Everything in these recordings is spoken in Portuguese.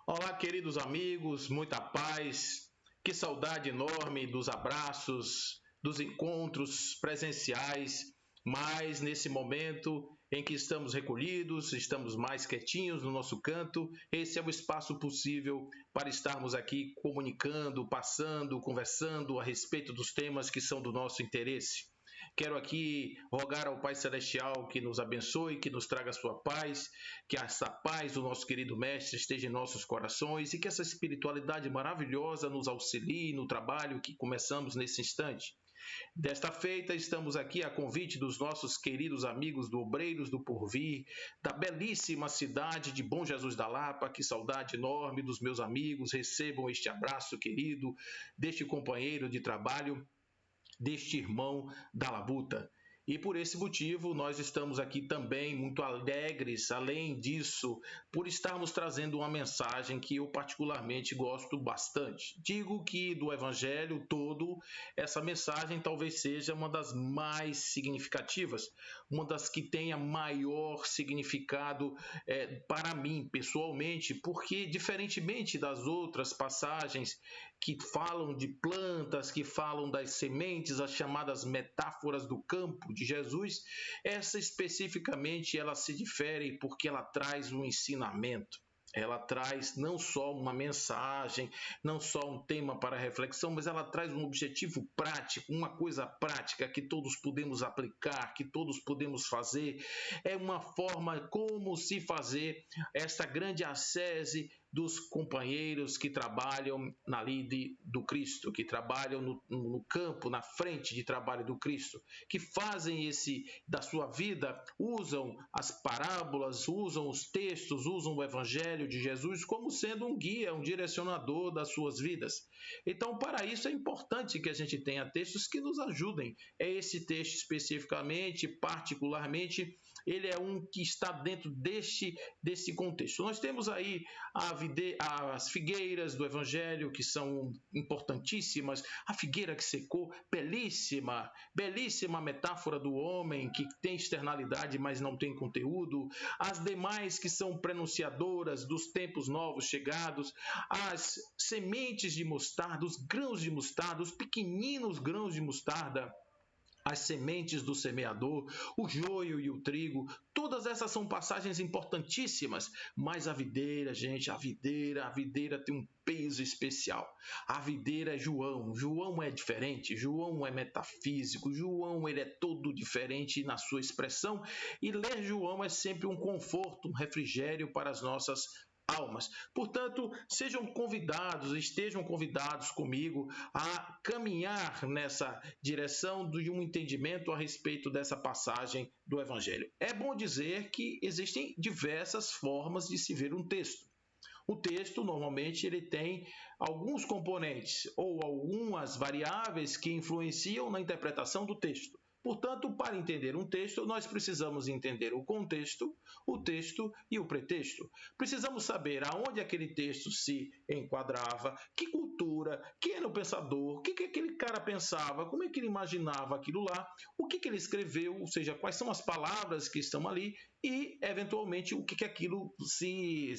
Olá, queridos amigos, muita paz, que saudade enorme dos abraços, dos encontros presenciais, mas nesse momento em que estamos recolhidos, estamos mais quietinhos no nosso canto, esse é o espaço possível para estarmos aqui comunicando, passando, conversando a respeito dos temas que são do nosso interesse. Quero aqui rogar ao Pai Celestial que nos abençoe, que nos traga a sua paz, que essa paz do nosso querido Mestre esteja em nossos corações e que essa espiritualidade maravilhosa nos auxilie no trabalho que começamos nesse instante. Desta feita, estamos aqui a convite dos nossos queridos amigos do Obreiros do Porvir, da belíssima cidade de Bom Jesus da Lapa. Que saudade enorme dos meus amigos. Recebam este abraço querido deste companheiro de trabalho, deste irmão da labuta. E por esse motivo nós estamos aqui também muito alegres, além disso, por estarmos trazendo uma mensagem que eu particularmente gosto bastante. Digo que do Evangelho todo, essa mensagem talvez seja uma das mais significativas, uma das que tenha maior significado para mim pessoalmente, porque diferentemente das outras passagens que falam de plantas, que falam das sementes, as chamadas metáforas do campo de Jesus, essa especificamente ela se difere porque ela traz um ensinamento. Ela traz não só uma mensagem, não só um tema para reflexão, mas ela traz um objetivo prático, uma coisa prática que todos podemos aplicar, que todos podemos fazer. É uma forma como se fazer esta grande ascese dos companheiros que trabalham na lide do Cristo, que trabalham no campo, na frente de trabalho do Cristo, que fazem da sua vida, usam as parábolas, usam os textos, usam o Evangelho de Jesus como sendo um guia, um direcionador das suas vidas. Então, para isso é importante que a gente tenha textos que nos ajudem. É esse texto especificamente, particularmente, ele é um que está dentro desse contexto. Nós temos aí as figueiras do Evangelho, que são importantíssimas. A figueira que secou, belíssima metáfora do homem que tem externalidade, mas não tem conteúdo. As demais que são prenunciadoras dos tempos novos chegados. As sementes de mostarda, os grãos de mostarda, os pequeninos grãos de mostarda, as sementes do semeador, o joio e o trigo, todas essas são passagens importantíssimas, mas a videira, gente, a videira tem um peso especial. A videira é João é diferente, João é metafísico, João ele é todo diferente na sua expressão, e ler João é sempre um conforto, um refrigério para as nossas almas. Portanto, estejam convidados comigo a caminhar nessa direção de um entendimento a respeito dessa passagem do Evangelho. É bom dizer que existem diversas formas de se ver um texto. O texto, normalmente, ele tem alguns componentes ou algumas variáveis que influenciam na interpretação do texto. Portanto, para entender um texto, nós precisamos entender o contexto, o texto e o pretexto. Precisamos saber aonde aquele texto se enquadrava, que cultura, quem era o pensador, o que aquele cara pensava, como é que ele imaginava aquilo lá, o que ele escreveu, ou seja, quais são as palavras que estão ali e, eventualmente, o que aquilo se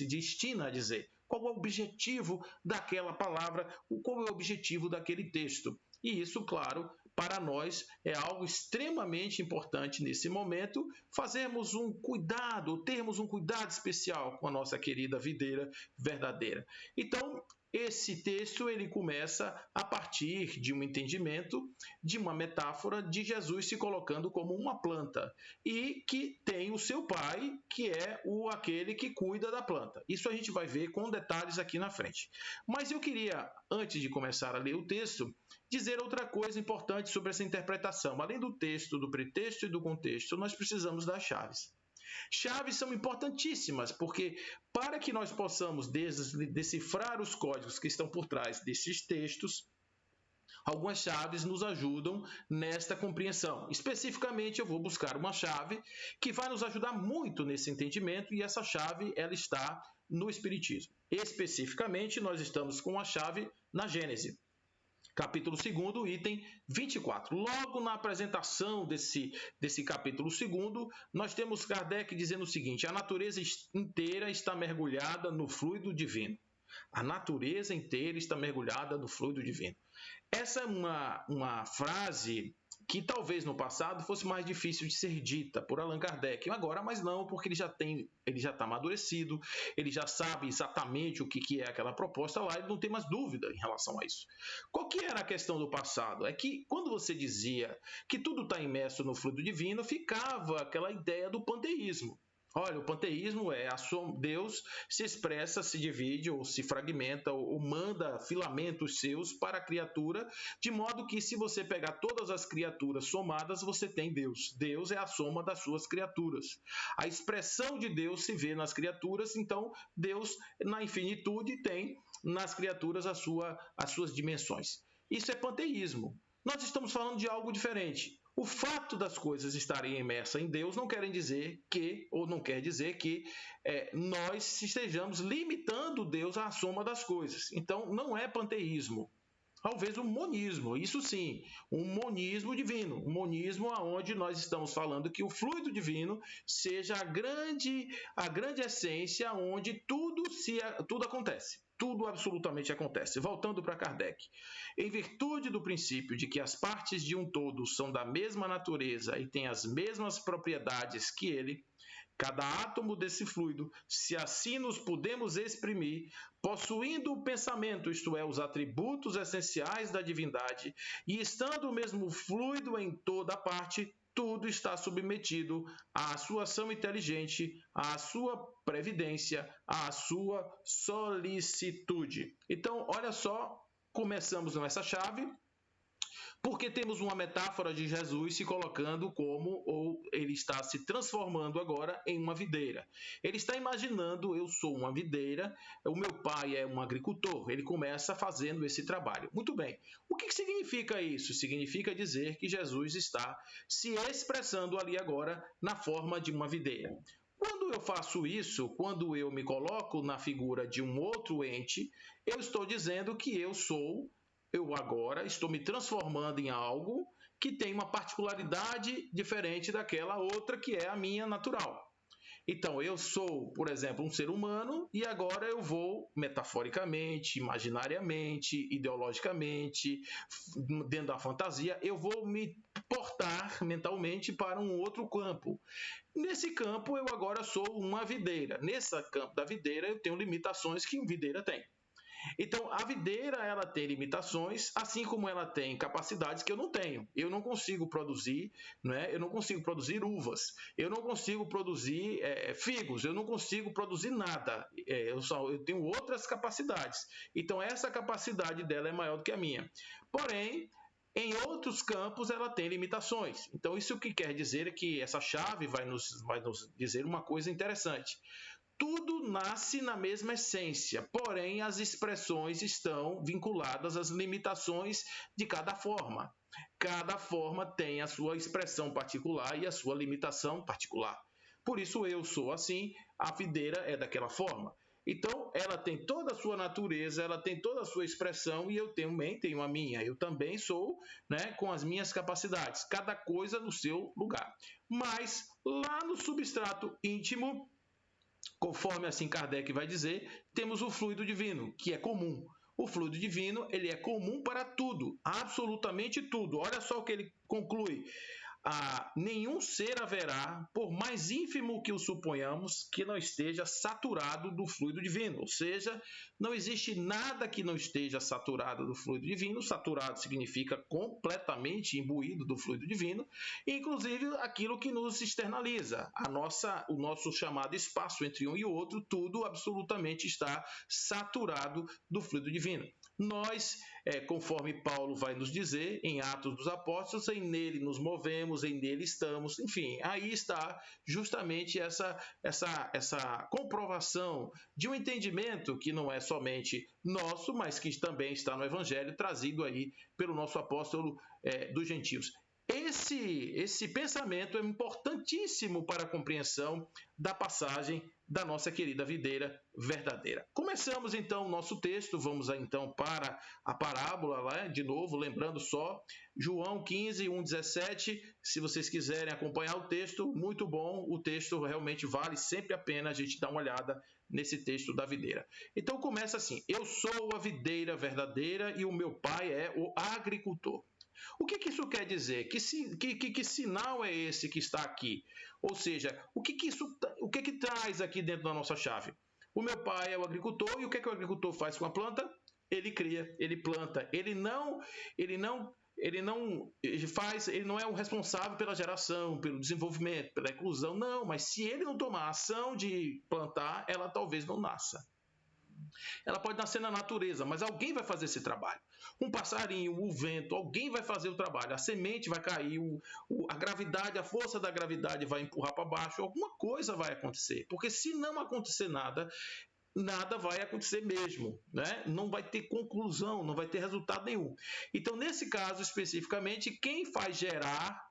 destina a dizer. Qual é o objetivo daquela palavra, qual é o objetivo daquele texto. E isso, claro, para nós é algo extremamente importante nesse momento, termos um cuidado especial com a nossa querida videira verdadeira. Então, esse texto ele começa a partir de um entendimento, de uma metáfora de Jesus se colocando como uma planta e que tem o seu pai, que é aquele que cuida da planta. Isso a gente vai ver com detalhes aqui na frente. Mas eu queria, antes de começar a ler o texto, dizer outra coisa importante sobre essa interpretação. Além do texto, do pretexto e do contexto, nós precisamos das chaves. Chaves são importantíssimas, porque para que nós possamos decifrar os códigos que estão por trás desses textos, algumas chaves nos ajudam nesta compreensão. Especificamente, eu vou buscar uma chave que vai nos ajudar muito nesse entendimento, e essa chave ela está no Espiritismo. Especificamente, nós estamos com a chave na Gênese. Capítulo 2, item 24. Logo na apresentação desse capítulo 2, nós temos Kardec dizendo o seguinte: a natureza inteira está mergulhada no fluido divino. A natureza inteira está mergulhada no fluido divino. Essa é uma frase que talvez no passado fosse mais difícil de ser dita por Allan Kardec. Agora, mas não, porque ele já está amadurecido, ele já sabe exatamente o que é aquela proposta lá, ele não tem mais dúvida em relação a isso. Qual que era a questão do passado? É que quando você dizia que tudo está imerso no fluido divino, ficava aquela ideia do panteísmo. Olha, o panteísmo é Deus se expressa, se divide ou se fragmenta ou manda filamentos seus para a criatura, de modo que se você pegar todas as criaturas somadas, você tem Deus. Deus é a soma das suas criaturas. A expressão de Deus se vê nas criaturas, então Deus, na infinitude, tem nas criaturas as suas dimensões. Isso é panteísmo. Nós estamos falando de algo diferente. O fato das coisas estarem imersas em Deus não quer dizer que nós estejamos limitando Deus à soma das coisas. Então, não é panteísmo. Talvez um monismo, isso sim, um monismo divino, um monismo onde nós estamos falando que o fluido divino seja a grande essência onde tudo acontece. Tudo absolutamente acontece. Voltando para Kardec. Em virtude do princípio de que as partes de um todo são da mesma natureza e têm as mesmas propriedades que ele, cada átomo desse fluido, se assim nos podemos exprimir, possuindo o pensamento, isto é, os atributos essenciais da divindade, e estando o mesmo fluido em toda parte, tudo está submetido à sua ação inteligente, à sua previdência, à sua solicitude. Então, olha só, começamos nessa chave, porque temos uma metáfora de Jesus se colocando ou ele está se transformando agora em uma videira. Ele está imaginando, eu sou uma videira, o meu pai é um agricultor, ele começa fazendo esse trabalho. Muito bem, o que significa isso? Significa dizer que Jesus está se expressando ali agora na forma de uma videira. Quando eu faço isso, quando eu me coloco na figura de um outro ente, eu estou dizendo que eu agora estou me transformando em algo que tem uma particularidade diferente daquela outra que é a minha natural. Então, eu sou, por exemplo, um ser humano e agora eu vou, metaforicamente, imaginariamente, ideologicamente, dentro da fantasia, eu vou me portar mentalmente para um outro campo. Nesse campo, eu agora sou uma videira. Nesse campo da videira, eu tenho limitações que uma videira tem. Então, a videira ela tem limitações, assim como ela tem capacidades que eu não tenho. Eu não consigo produzir, eu não consigo produzir uvas, eu não consigo produzir figos, eu não consigo produzir nada. Eu tenho outras capacidades. Então, essa capacidade dela é maior do que a minha. Porém, em outros campos, ela tem limitações. Então, isso que quer dizer é que essa chave vai nos dizer uma coisa interessante. Tudo nasce na mesma essência, porém as expressões estão vinculadas às limitações de cada forma. Cada forma tem a sua expressão particular e a sua limitação particular. Por isso eu sou assim, a videira é daquela forma. Então, ela tem toda a sua natureza, ela tem toda a sua expressão e eu também tenho a minha. Eu também sou, com as minhas capacidades, cada coisa no seu lugar. Mas, lá no substrato íntimo, conforme assim Kardec vai dizer, temos o fluido divino, que é comum. O fluido divino ele é comum para tudo, absolutamente tudo. Olha só o que ele conclui. Nenhum ser haverá, por mais ínfimo que o suponhamos, que não esteja saturado do fluido divino. Ou seja, não existe nada que não esteja saturado do fluido divino. Saturado significa completamente imbuído do fluido divino, inclusive aquilo que nos externaliza. O nosso chamado espaço entre um e o outro, tudo absolutamente está saturado do fluido divino. Nós, conforme Paulo vai nos dizer em Atos dos Apóstolos, nele nos movemos, nele estamos, enfim, aí está justamente essa comprovação de um entendimento que não é somente nosso, mas que também está no Evangelho, trazido aí pelo nosso apóstolo dos gentios. Esse pensamento é importantíssimo para a compreensão da passagem da nossa querida videira verdadeira. Começamos então o nosso texto, vamos então para a parábola, de novo, lembrando só, João 15, 1, 17, se vocês quiserem acompanhar o texto, muito bom, o texto realmente vale sempre a pena a gente dar uma olhada nesse texto da videira. Então começa assim, eu sou a videira verdadeira e o meu pai é o agricultor. O que isso quer dizer? Que sinal é esse que está aqui? Ou seja, o que traz aqui dentro da nossa chave? O meu pai é o agricultor e o que o agricultor faz com a planta? Ele cria, ele planta. Ele não é o responsável pela geração, pelo desenvolvimento, pela inclusão. Não, mas se ele não tomar a ação de plantar, ela talvez não nasça. Ela pode nascer na natureza, mas alguém vai fazer esse trabalho. Um passarinho, o vento, alguém vai fazer o trabalho. A semente vai cair, a gravidade, a força da gravidade vai empurrar para baixo, alguma coisa vai acontecer. Porque se não acontecer nada, nada vai acontecer mesmo, né? Não vai ter conclusão, não vai ter resultado nenhum. Então, nesse caso especificamente, quem faz gerar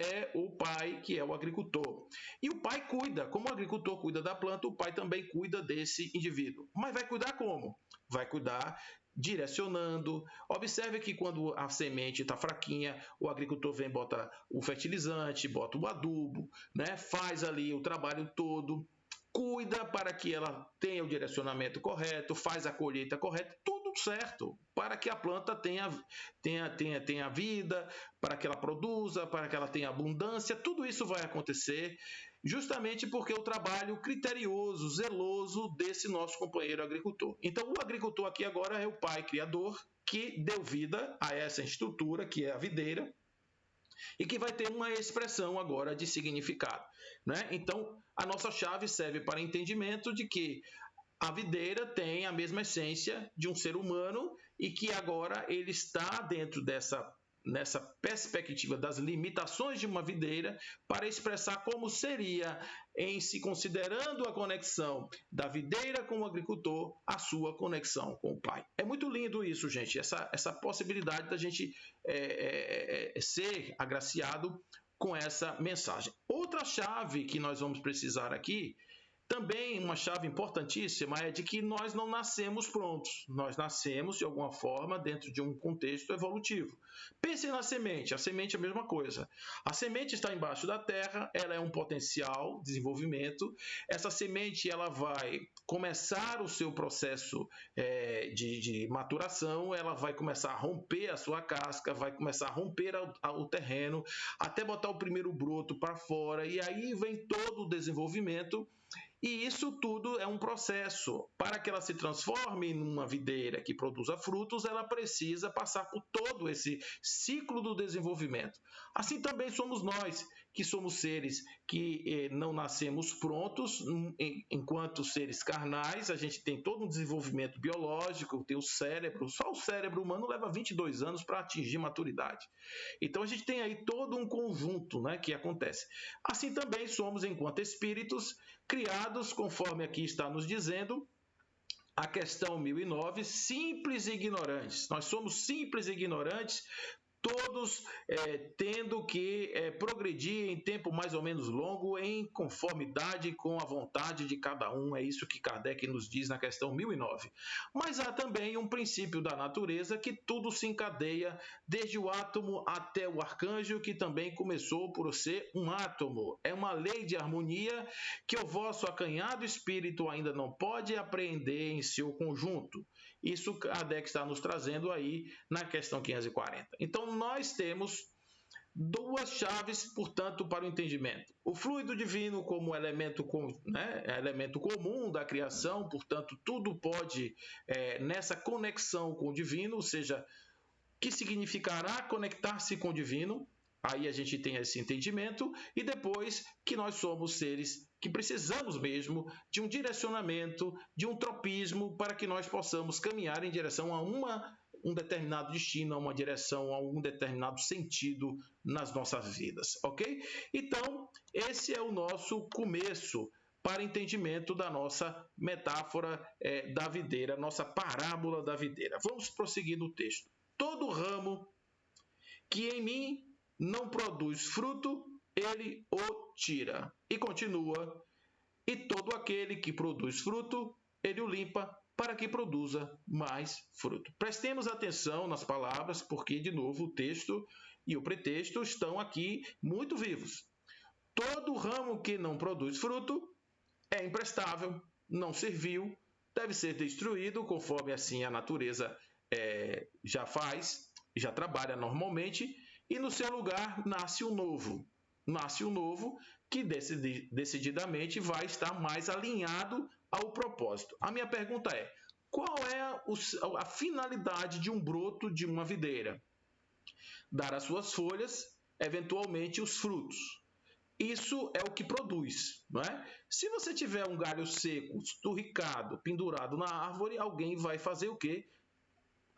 é o pai, que é o agricultor. E o pai cuida, como o agricultor cuida da planta, o pai também cuida desse indivíduo. Mas vai cuidar como? Vai cuidar direcionando. Observe que quando a semente está fraquinha, o agricultor vem, bota o fertilizante, bota o adubo, né? Faz ali o trabalho todo, cuida para que ela tenha o direcionamento correto, faz a colheita correta, tudo certo, para que a planta tenha vida, para que ela produza, para que ela tenha abundância, tudo isso vai acontecer justamente porque o trabalho criterioso, zeloso desse nosso companheiro agricultor. Então, o agricultor aqui agora é o pai criador que deu vida a essa estrutura que é a videira, e que vai ter uma expressão agora de significado, né? Então, a nossa chave serve para entendimento de que a videira tem a mesma essência de um ser humano e que agora ele está dentro nessa perspectiva das limitações de uma videira para expressar como seria, em se considerando a conexão da videira com o agricultor, a sua conexão com o pai. É muito lindo isso, gente, essa possibilidade da gente ser agraciado com essa mensagem. Outra chave que nós vamos precisar aqui, também uma chave importantíssima, é de que nós não nascemos prontos. Nós nascemos, de alguma forma, dentro de um contexto evolutivo. Pensem na semente. A semente é a mesma coisa. A semente está embaixo da terra, ela é um potencial de desenvolvimento. Essa semente ela vai começar o seu processo de maturação, ela vai começar a romper a sua casca, vai começar a romper o terreno, até botar o primeiro broto para fora, e aí vem todo o desenvolvimento. E isso tudo é um processo. Para que ela se transforme numa videira que produza frutos, ela precisa passar por todo esse ciclo do desenvolvimento. Assim também somos nós, que somos seres que não nascemos prontos, enquanto seres carnais, a gente tem todo um desenvolvimento biológico, tem o cérebro, só o cérebro humano leva 22 anos para atingir maturidade. Então a gente tem aí todo um conjunto, né, que acontece. Assim também somos, enquanto espíritos, criados, conforme aqui está nos dizendo, a questão 1009, simples e ignorantes. Nós somos simples e ignorantes, todos tendo que progredir em tempo mais ou menos longo, em conformidade com a vontade de cada um. É isso que Kardec nos diz na questão 1009. Mas há também um princípio da natureza que tudo se encadeia, desde o átomo até o arcanjo, que também começou por ser um átomo. É uma lei de harmonia que o vosso acanhado espírito ainda não pode apreender em seu conjunto. Isso Kardec está nos trazendo aí na questão 540. Então, nós temos duas chaves, portanto, para o entendimento. O fluido divino como elemento comum da criação, portanto, tudo pode, nessa conexão com o divino, ou seja, que significará conectar-se com o divino. Aí a gente tem esse entendimento, e depois que nós somos seres que precisamos mesmo de um direcionamento, de um tropismo, para que nós possamos caminhar em direção a um determinado destino, a uma direção, a um determinado sentido nas nossas vidas, ok? Então, esse é o nosso começo para entendimento da nossa metáfora da videira, nossa parábola da videira. Vamos prosseguir no texto. Todo ramo que em mim não produz fruto, ele o tira. E continua, E todo aquele que produz fruto, ele o limpa para que produza mais fruto. Prestemos atenção nas palavras, porque, de novo, o texto e o pretexto estão aqui muito vivos. Todo ramo que não produz fruto é imprestável, não servil, deve ser destruído, conforme assim a natureza já faz, já trabalha normalmente, e no seu lugar nasce um novo. Nasce um novo que decididamente vai estar mais alinhado ao propósito. A minha pergunta é: qual é a finalidade de um broto de uma videira? Dar as suas folhas, eventualmente os frutos. Isso é o que produz, não é? Se você tiver um galho seco, esturricado, pendurado na árvore, alguém vai fazer o quê?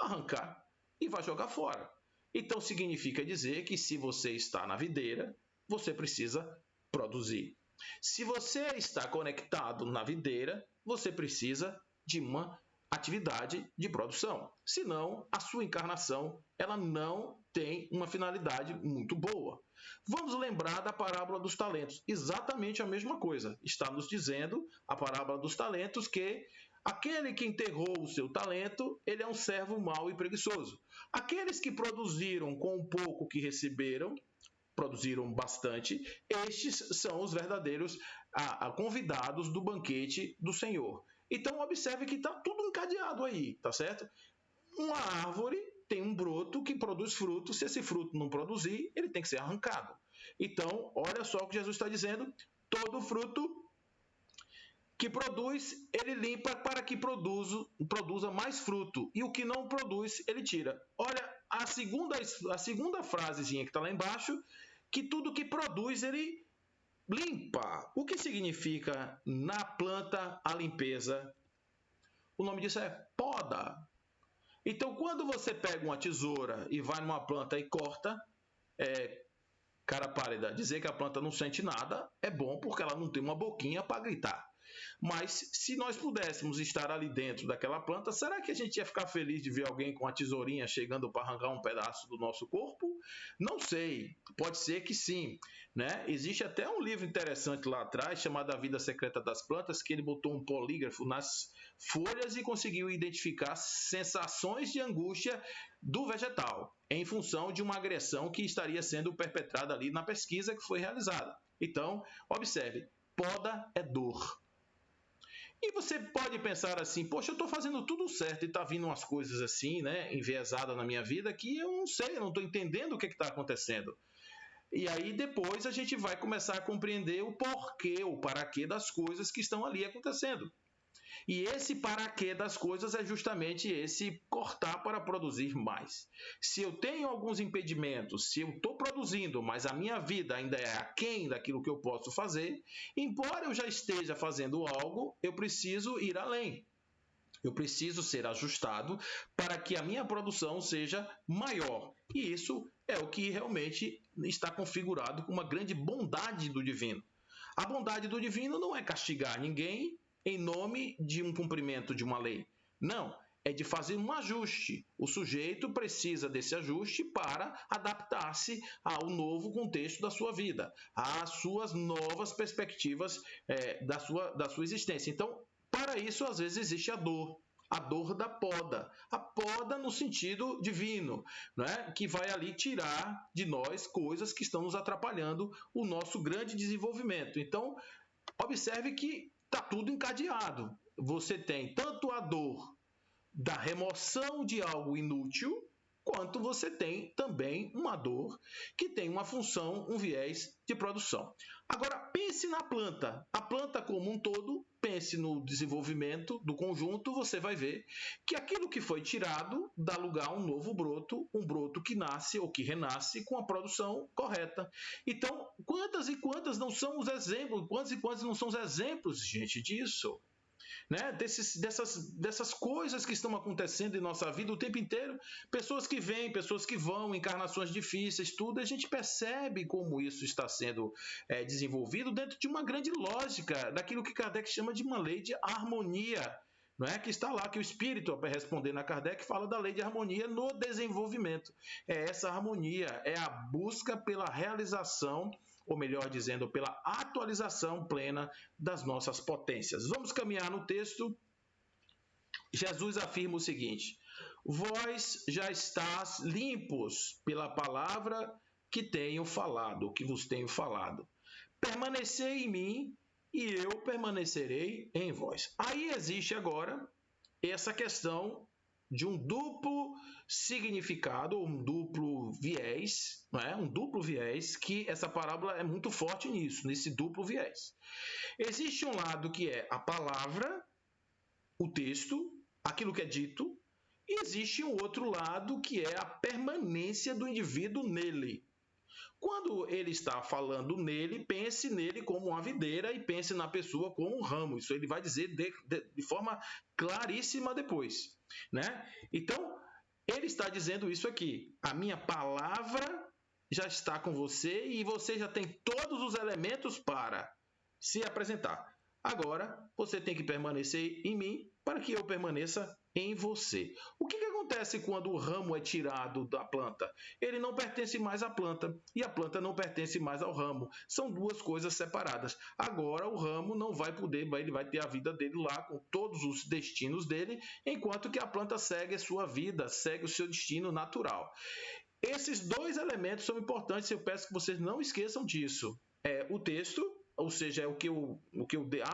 Arrancar e vai jogar fora. Então, significa dizer que se você está na videira, você precisa produzir. Se você está conectado na videira, você precisa de uma atividade de produção. Senão, a sua encarnação ela não tem uma finalidade muito boa. Vamos lembrar da parábola dos talentos. Exatamente a mesma coisa. Está nos dizendo a parábola dos talentos que aquele que enterrou o seu talento, ele é um servo mau e preguiçoso. Aqueles que produziram com o pouco que receberam, produziram bastante, estes são os verdadeiros convidados do banquete do Senhor. Então, observe que está tudo encadeado aí, tá certo? Uma árvore tem um broto que produz fruto. Se esse fruto não produzir, ele tem que ser arrancado. Então, olha só o que Jesus está dizendo. Todo fruto que produz, ele limpa para que produza mais fruto. E o que não produz, ele tira. Olha, a segunda frasezinha que está lá embaixo, que tudo que produz, ele limpa. O que significa na planta a limpeza? O nome disso é poda. Então, quando você pega uma tesoura e vai numa planta e corta, cara pálida, dizer que a planta não sente nada é bom porque ela não tem uma boquinha para gritar. Mas se nós pudéssemos estar ali dentro daquela planta, será que a gente ia ficar feliz de ver alguém com a tesourinha chegando para arrancar um pedaço do nosso corpo? Não sei, pode ser que sim, né? Existe até um livro interessante lá atrás, chamado A Vida Secreta das Plantas, que ele botou um polígrafo nas folhas e conseguiu identificar sensações de angústia do vegetal, em função de uma agressão que estaria sendo perpetrada ali na pesquisa que foi realizada. Então, observe, poda é dor. E você pode pensar assim, poxa, eu estou fazendo tudo certo e está vindo umas coisas assim, né, enviesadas na minha vida que eu não sei, eu não estou entendendo o que está acontecendo. E aí depois a gente vai começar a compreender o porquê, o paraquê das coisas que estão ali acontecendo. E esse paraquê das coisas é justamente esse cortar para produzir mais. Se eu tenho alguns impedimentos, se eu estou produzindo, mas a minha vida ainda é aquém daquilo que eu posso fazer, embora eu já esteja fazendo algo, eu preciso ir além. Eu preciso ser ajustado para que a minha produção seja maior. E isso é o que realmente está configurado com uma grande bondade do divino. A bondade do divino não é castigar ninguém em nome de um cumprimento de uma lei. Não, é de fazer um ajuste. O sujeito precisa desse ajuste para adaptar-se ao novo contexto da sua vida, às suas novas perspectivas da sua existência. Então, para isso, às vezes, existe a dor da poda. A poda no sentido divino, né? Que vai ali tirar de nós coisas que estão nos atrapalhando o nosso grande desenvolvimento. Então, observe que está tudo encadeado. Você tem tanto a dor da remoção de algo inútil, quanto você tem também uma dor que tem uma função, um viés de produção. Agora, pense na planta. A planta como um todo, pense no desenvolvimento do conjunto, você vai ver que aquilo que foi tirado dá lugar a um novo broto, um broto que nasce ou que renasce com a produção correta. Então, quantas e quantas não são os exemplos, quantos e quantos não são os exemplos, gente, disso? Né? Dessas coisas que estão acontecendo em nossa vida o tempo inteiro, pessoas que vêm, pessoas que vão, encarnações difíceis, tudo, a gente percebe como isso está sendo desenvolvido dentro de uma grande lógica, daquilo que Kardec chama de uma lei de harmonia, não é? Que está lá, que o Espírito, respondendo a Kardec, fala da lei de harmonia no desenvolvimento. É essa harmonia, é a busca pela realização ou melhor dizendo, pela atualização plena das nossas potências. Vamos caminhar no texto. Jesus afirma o seguinte: vós já estáis limpos pela palavra que tenho falado, que vos tenho falado. Permanecei em mim e eu permanecerei em vós. Aí existe agora essa questão de um duplo significado, um duplo viés, não é? Um duplo viés, que essa parábola é muito forte nisso, nesse duplo viés. Existe um lado que é a palavra, o texto, aquilo que é dito, e existe um outro lado que é a permanência do indivíduo nele. Quando ele está falando nele, pense nele como uma videira e pense na pessoa como um ramo. Isso ele vai dizer de forma claríssima depois, né? Então, ele está dizendo isso aqui. A minha palavra já está com você e você já tem todos os elementos para se apresentar. Agora, você tem que permanecer em mim para que eu permaneça em você. O que acontece quando o ramo é tirado da planta? Ele não pertence mais à planta e a planta não pertence mais ao ramo. São duas coisas separadas. Agora o ramo não vai poder, ele vai ter a vida dele lá com todos os destinos dele, enquanto que a planta segue a sua vida, segue o seu destino natural. Esses dois elementos são importantes, eu peço que vocês não esqueçam disso. O texto, ou seja, é o que eu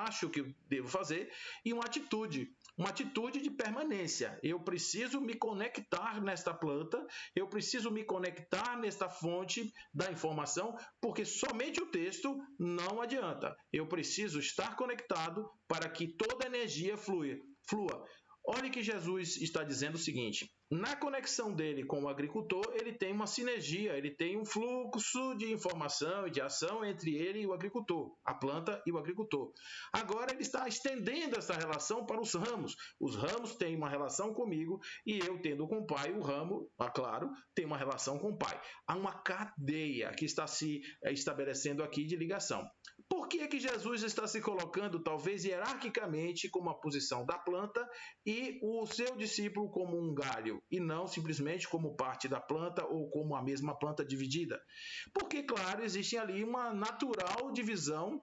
acho que eu devo fazer, e uma atitude de permanência. Eu preciso me conectar nesta planta, eu preciso me conectar nesta fonte da informação, porque somente o texto não adianta. Eu preciso estar conectado para que toda a energia flua. Olha que Jesus está dizendo o seguinte: na conexão dele com o agricultor, ele tem uma sinergia, ele tem um fluxo de informação e de ação entre ele e o agricultor, a planta e o agricultor. Agora ele está estendendo essa relação para os ramos. Os ramos têm uma relação comigo e eu tendo com o pai, o ramo, claro, tem uma relação com o pai. Há uma cadeia que está se estabelecendo aqui de ligação. Por que que Jesus está se colocando, talvez hierarquicamente, como a posição da planta e o seu discípulo como um galho, e não simplesmente como parte da planta ou como a mesma planta dividida? Porque, claro, existe ali uma natural divisão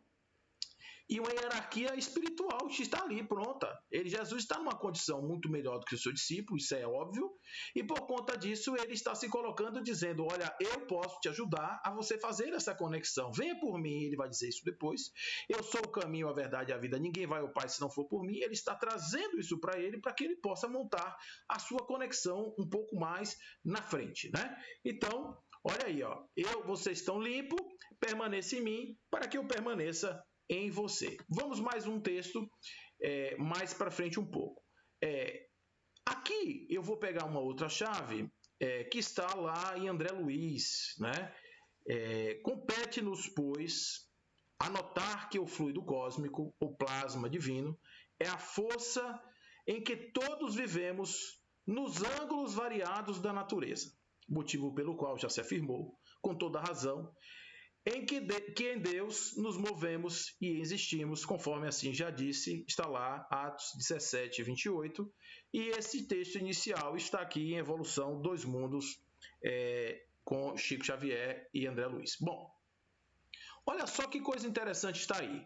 e uma hierarquia espiritual que está ali, pronta. Jesus está numa condição muito melhor do que o seu discípulo, isso é óbvio, e por conta disso ele está se colocando dizendo: olha, eu posso te ajudar a você fazer essa conexão. Venha por mim, ele vai dizer isso depois. Eu sou o caminho, a verdade e a vida. Ninguém vai ao Pai se não for por mim. Ele está trazendo isso para ele, para que ele possa montar a sua conexão um pouco mais na frente, né? Então, olha aí, ó. Vocês estão limpos, permaneça em mim, para que eu permaneça em você. Vamos mais um texto mais para frente um pouco. Aqui eu vou pegar uma outra chave que está lá em André Luiz, né? Compete-nos, pois, anotar que o fluido cósmico, o plasma divino, é a força em que todos vivemos nos ângulos variados da natureza, motivo pelo qual já se afirmou, com toda razão, que em Deus nos movemos e existimos, conforme assim já disse, está lá, Atos 17, 28, e esse texto inicial está aqui em Evolução dos Mundos, com Chico Xavier e André Luiz. Bom, olha só que coisa interessante está aí.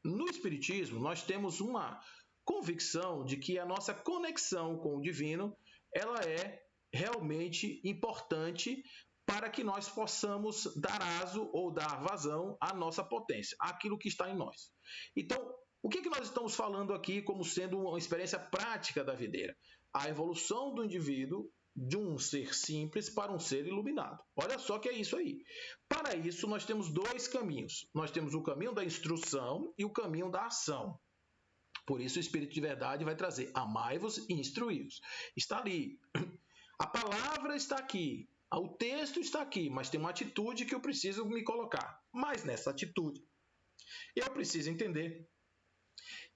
No Espiritismo, nós temos uma convicção de que a nossa conexão com o divino, ela é realmente importante para que nós possamos dar aso ou dar vazão à nossa potência, àquilo que está em nós. Então, o que nós estamos falando aqui como sendo uma experiência prática da videira? A evolução do indivíduo de um ser simples para um ser iluminado. Olha só que é isso aí. Para isso, nós temos dois caminhos. Nós temos o caminho da instrução e o caminho da ação. Por isso, o Espírito de Verdade vai trazer: amai-vos e instruí-vos. Está ali. A palavra está aqui. O texto está aqui, mas tem uma atitude que eu preciso me colocar. Mas nessa atitude, eu preciso entender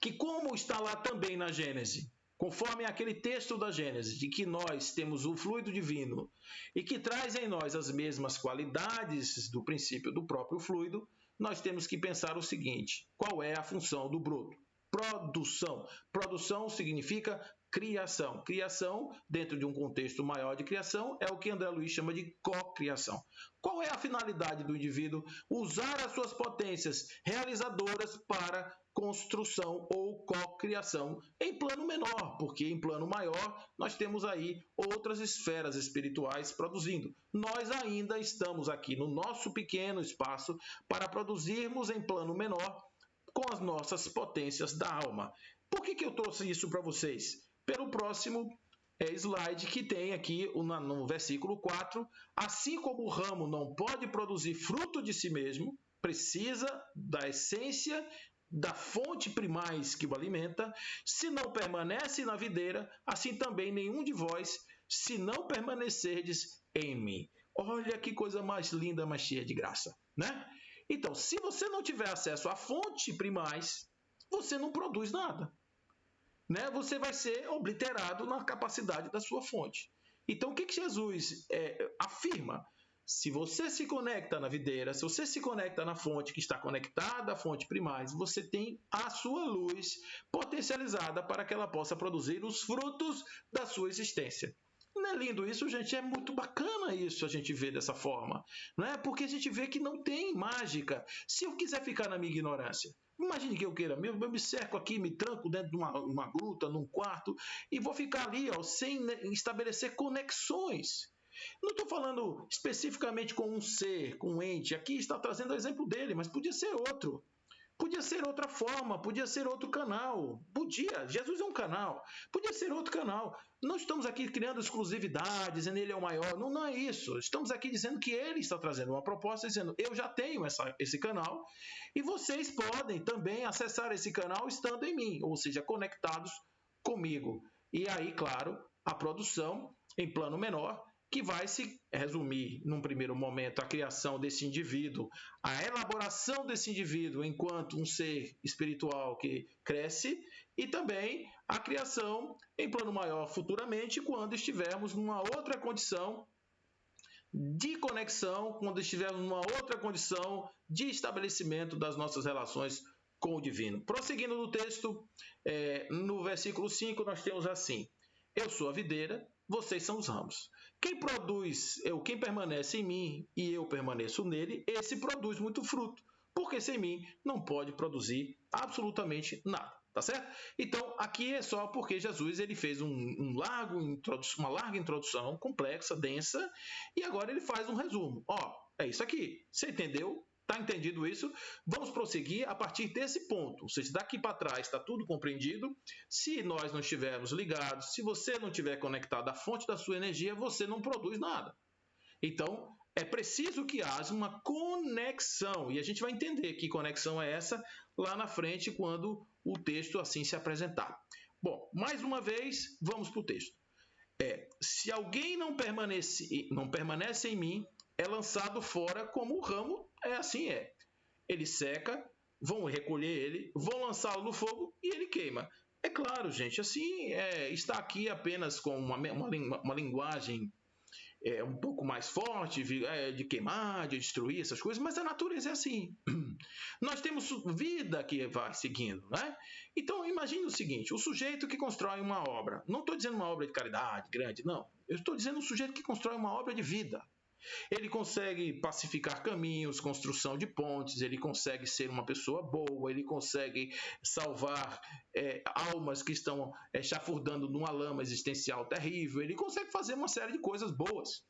que, como está lá também na Gênese, conforme aquele texto da Gênese, de que nós temos o fluido divino e que traz em nós as mesmas qualidades do princípio do próprio fluido, nós temos que pensar o seguinte: qual é a função do broto? Produção. Produção significa criação. Criação, dentro de um contexto maior de criação, é o que André Luiz chama de cocriação. Qual é a finalidade do indivíduo? Usar as suas potências realizadoras para construção ou cocriação em plano menor, porque em plano maior nós temos aí outras esferas espirituais produzindo. Nós ainda estamos aqui no nosso pequeno espaço para produzirmos em plano menor com as nossas potências da alma. Por que eu trouxe isso para vocês? Pelo próximo slide que tem aqui no versículo 4, assim como o ramo não pode produzir fruto de si mesmo, precisa da essência da fonte primaz que o alimenta, se não permanece na videira, assim também nenhum de vós, se não permanecerdes em mim. Olha que coisa mais linda, mais cheia de graça, né? Então, se você não tiver acesso à fonte primaz, você não produz nada, né? Você vai ser obliterado na capacidade da sua fonte. Então, o que Jesus afirma? Se você se conecta na videira, se você se conecta na fonte que está conectada à fonte primaz, você tem a sua luz potencializada para que ela possa produzir os frutos da sua existência. Não é lindo isso, gente? É muito bacana isso, a gente vê dessa forma, não é? Porque a gente vê que não tem mágica. Se eu quiser ficar na minha ignorância, imagine que eu queira, eu me cerco aqui, me tranco dentro de uma gruta, num quarto, e vou ficar ali, ó, sem estabelecer conexões. Não estou falando especificamente com um ser, com um ente. Aqui está trazendo o exemplo dele, mas podia ser outro. Podia ser outra forma, podia ser outro canal. Podia, Jesus é um canal. Podia ser outro canal. Não estamos aqui criando exclusividade, dizendo ele é o maior. Não, não é isso. Estamos aqui dizendo que ele está trazendo uma proposta, dizendo eu já tenho esse canal e vocês podem também acessar esse canal estando em mim, ou seja, conectados comigo. E aí, claro, a produção em plano menor, que vai se resumir, num primeiro momento, a criação desse indivíduo, a elaboração desse indivíduo enquanto um ser espiritual que cresce, e também a criação em plano maior futuramente, quando estivermos numa outra condição de conexão, quando estivermos numa outra condição de estabelecimento das nossas relações com o divino. Prosseguindo no texto, no versículo 5, nós temos assim: eu sou a videira, vocês são os ramos. Quem quem permanece em mim e eu permaneço nele, esse produz muito fruto, porque sem mim não pode produzir absolutamente nada, tá certo? Então, aqui é só porque Jesus ele fez uma larga introdução, complexa, densa, e agora ele faz um resumo. Ó, é isso aqui, você entendeu? Está entendido isso? Vamos prosseguir a partir desse ponto. Ou seja, daqui para trás está tudo compreendido. Se nós não estivermos ligados, se você não estiver conectado à fonte da sua energia, você não produz nada. Então, é preciso que haja uma conexão. E a gente vai entender que conexão é essa lá na frente, quando o texto assim se apresentar. Bom, mais uma vez, vamos para o texto. Se alguém não permanece em mim, é lançado fora como o ramo assim é. Ele seca, vão recolher ele, vão lançá-lo no fogo e ele queima. É claro, gente, assim está aqui apenas com uma linguagem um pouco mais forte de queimar, de destruir essas coisas, mas a natureza é assim. Nós temos vida que vai seguindo, né? Então, imagine o seguinte, o sujeito que constrói uma obra, não estou dizendo uma obra de caridade grande, não. Eu estou dizendo o sujeito que constrói uma obra de vida. Ele consegue pacificar caminhos, construção de pontes, ele consegue ser uma pessoa boa, ele consegue salvar almas que estão chafurdando numa lama existencial terrível, ele consegue fazer uma série de coisas boas.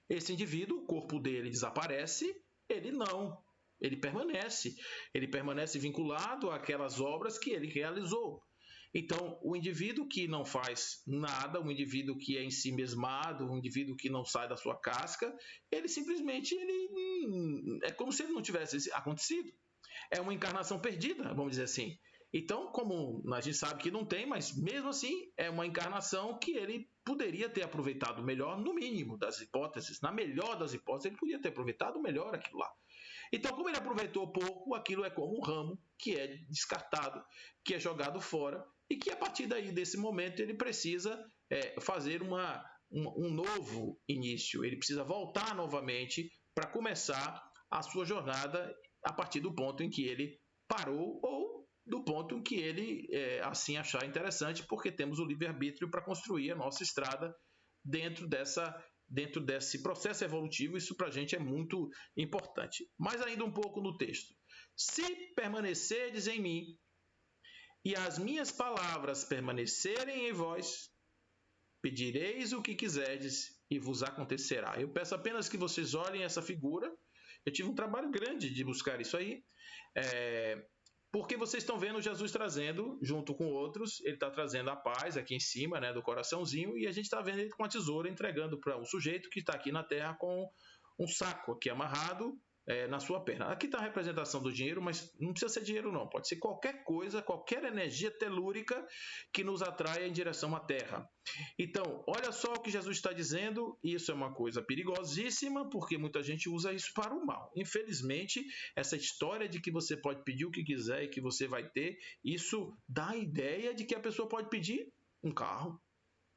Esse indivíduo, o corpo dele desaparece, ele não, ele permanece vinculado àquelas obras que ele realizou. Então, o indivíduo que não faz nada, o indivíduo que é ensimesmado, o indivíduo que não sai da sua casca, ele simplesmente é como se ele não tivesse acontecido. É uma encarnação perdida, vamos dizer assim. Então, como a gente sabe que não tem, mas mesmo assim é uma encarnação que ele poderia ter aproveitado melhor, no mínimo das hipóteses. Na melhor das hipóteses, ele podia ter aproveitado melhor aquilo lá. Então, como ele aproveitou pouco, aquilo é como um ramo que é descartado, que é jogado fora, e que a partir desse momento ele precisa fazer um novo início, ele precisa voltar novamente para começar a sua jornada a partir do ponto em que ele parou ou do ponto em que ele assim achar interessante, porque temos o livre-arbítrio para construir a nossa estrada dentro desse processo evolutivo. Isso para a gente é muito importante. Mas ainda um pouco no texto. Se permanecerdes em mim e as minhas palavras permanecerem em vós, pedireis o que quiserdes e vos acontecerá. Eu peço apenas que vocês olhem essa figura. Eu tive um trabalho grande de buscar isso aí, porque vocês estão vendo Jesus trazendo, junto com outros, ele está trazendo a paz aqui em cima, né, do coraçãozinho, e a gente está vendo ele com a tesoura entregando para um sujeito que está aqui na terra com um saco aqui amarrado na sua perna. Aqui está a representação do dinheiro, mas não precisa ser dinheiro não, pode ser qualquer coisa, qualquer energia telúrica que nos atraia em direção à terra. Então, olha só o que Jesus está dizendo, e isso é uma coisa perigosíssima, porque muita gente usa isso para o mal. Infelizmente, essa história de que você pode pedir o que quiser e que você vai ter, isso dá a ideia de que a pessoa pode pedir um carro,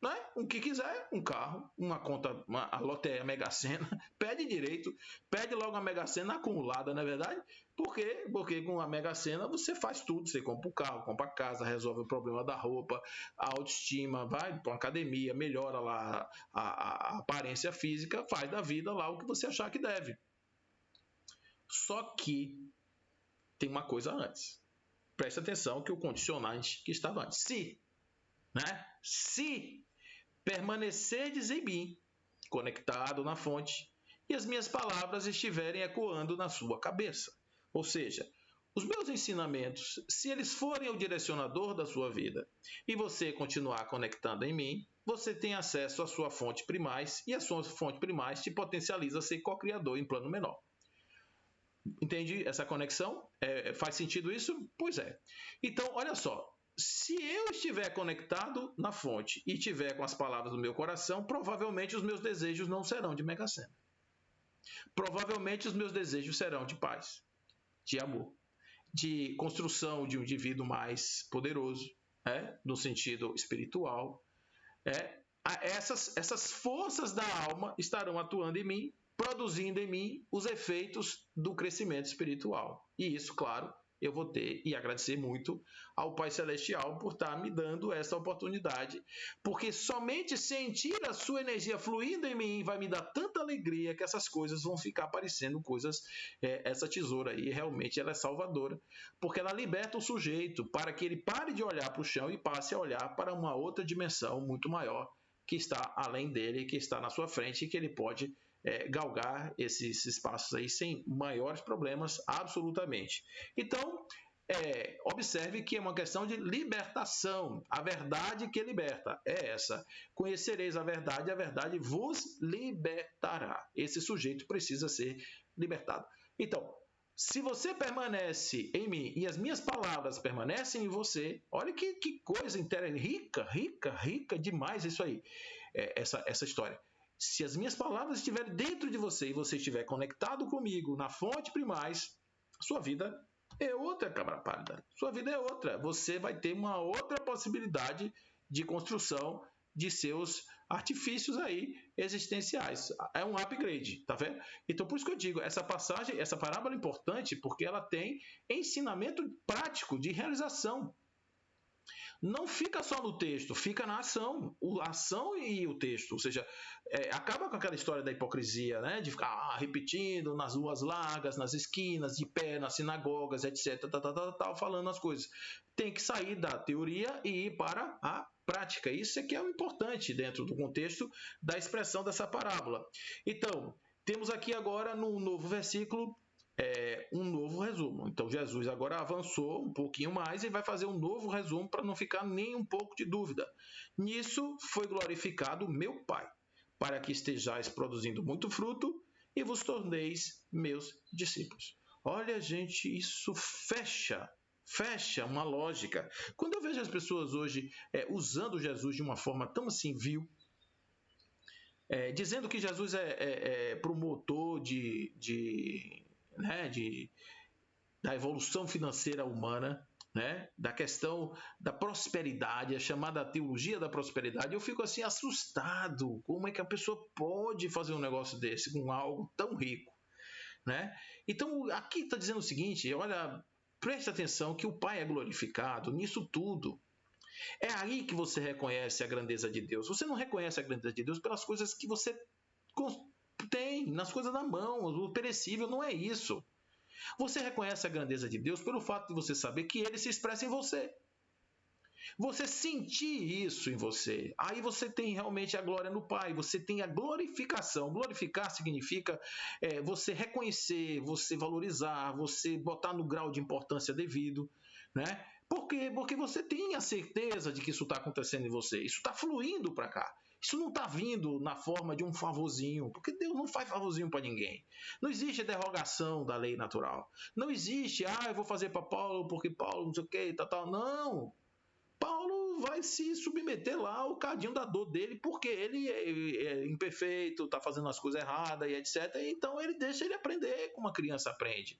né? O que quiser, um carro, uma conta, a loteria, a Mega Sena, pede direito, pede logo a Mega Sena acumulada, não é verdade? Por quê? Porque com a Mega Sena você faz tudo, você compra o carro, compra a casa, resolve o problema da roupa, a autoestima, vai para uma academia, melhora lá a aparência física, faz da vida lá o que você achar que deve. Só que tem uma coisa antes. Preste atenção que o condicionante que estava antes. Se permanecerdes em mim, conectado na fonte, e as minhas palavras estiverem ecoando na sua cabeça. Ou seja, os meus ensinamentos, se eles forem o direcionador da sua vida, e você continuar conectado em mim, você tem acesso à sua fonte primais, e a sua fonte primais te potencializa a ser co-criador em plano menor. Entende essa conexão? Faz sentido isso? Pois é. Então, olha só. Se eu estiver conectado na fonte e estiver com as palavras do meu coração, provavelmente os meus desejos não serão de Mega Sena. Provavelmente os meus desejos serão de paz, de amor, de construção de um indivíduo mais poderoso, no sentido espiritual. Essas forças da alma estarão atuando em mim, produzindo em mim os efeitos do crescimento espiritual. E isso, claro, eu vou ter e agradecer muito ao Pai Celestial por estar me dando essa oportunidade, porque somente sentir a sua energia fluindo em mim vai me dar tanta alegria que essas coisas vão ficar parecendo coisas, essa tesoura aí realmente ela é salvadora, porque ela liberta o sujeito para que ele pare de olhar para o chão e passe a olhar para uma outra dimensão muito maior que está além dele, que está na sua frente e que ele pode galgar esses espaços aí sem maiores problemas, absolutamente. Então, observe que é uma questão de libertação. A verdade que liberta é essa. Conhecereis a verdade vos libertará. Esse sujeito precisa ser libertado. Então, se você permanece em mim e as minhas palavras permanecem em você, olha que coisa rica demais isso aí, essa história. Se as minhas palavras estiverem dentro de você e você estiver conectado comigo na fonte primais, sua vida é outra, cabra pálida. Sua vida é outra. Você vai ter uma outra possibilidade de construção de seus artifícios aí existenciais. É um upgrade, tá vendo? Então, por isso que eu digo, essa passagem, essa parábola é importante porque ela tem ensinamento prático de realização. Não fica só no texto, fica na ação. A ação e o texto. Ou seja, acaba com aquela história da hipocrisia, né? De ficar repetindo nas ruas largas, nas esquinas, de pé, nas sinagogas, etc. Falando as coisas. Tem que sair da teoria e ir para a prática. Isso é que é o importante dentro do contexto da expressão dessa parábola. Então, temos aqui agora no novo versículo um novo resumo. Então, Jesus agora avançou um pouquinho mais e vai fazer um novo resumo para não ficar nem um pouco de dúvida. Nisso foi glorificado meu Pai, para que estejais produzindo muito fruto e vos torneis meus discípulos. Olha, gente, isso fecha uma lógica. Quando eu vejo as pessoas hoje usando Jesus de uma forma tão assim vil, dizendo que Jesus é promotor da evolução financeira humana, né? Da questão da prosperidade, a chamada teologia da prosperidade, eu fico assim assustado. Como é que a pessoa pode fazer um negócio desse com algo tão rico, né? Então, aqui está dizendo o seguinte, olha, preste atenção que o Pai é glorificado nisso tudo. É aí que você reconhece a grandeza de Deus. Você não reconhece a grandeza de Deus pelas coisas que você tem, nas coisas da mão, o perecível, não é isso. Você reconhece a grandeza de Deus pelo fato de você saber que Ele se expressa em você. Você sentir isso em você, aí você tem realmente a glória no Pai, você tem a glorificação. Glorificar significa você reconhecer, você valorizar, você botar no grau de importância devido, né? Por quê? Porque você tem a certeza de que isso está acontecendo em você, isso está fluindo para cá. Isso não está vindo na forma de um favorzinho, porque Deus não faz favorzinho para ninguém. Não existe derrogação da lei natural. Não existe, eu vou fazer para Paulo porque Paulo não sei o que, tal. Não. Paulo vai se submeter lá ao cadinho da dor dele, porque ele é imperfeito, está fazendo as coisas erradas e etc. Então ele deixa ele aprender como uma criança aprende,